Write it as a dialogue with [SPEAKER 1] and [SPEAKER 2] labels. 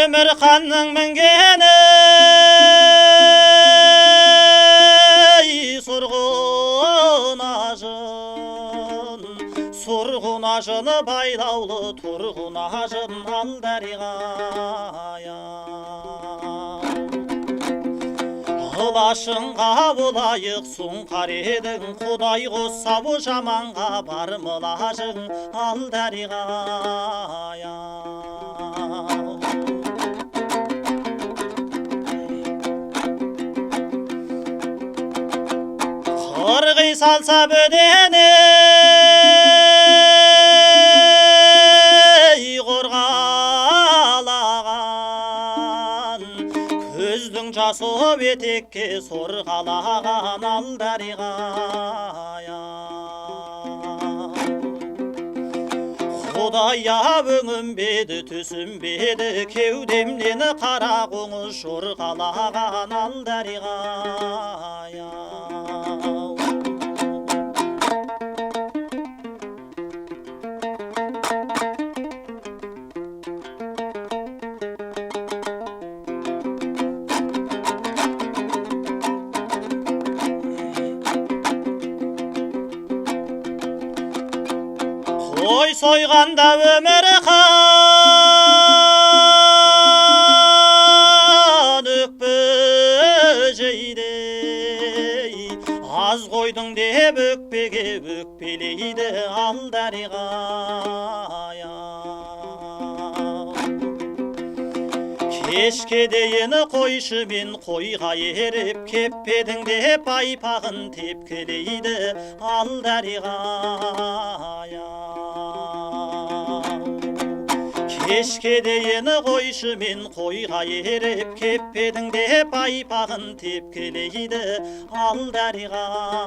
[SPEAKER 1] өмір ханның мінгені сұрғын ажыны байлаулы тұрғын ажын алдариғая Лашыңға болайық сұңқар едің Құдай қосса бұ жаманға бармылажың алдариғая Қырғи салса бөдені көздің жасы бетекке сорғалаған алдариғая Құдая өңімбеді түсінбеді кеудемнені қара қоңыз жорғалаған алдариғая Қой сойғанда өмір қан өкпі жейді Аз қойдың деп өкпеге өкпелейді алдариғая Кешке дейін қойшымен қойға еріп кеппедің деп айпағын тепкілейді алдариғая Кешке дейін қойшымен қойға еріп кеппедің деп айпағын тепкілейді алдариғая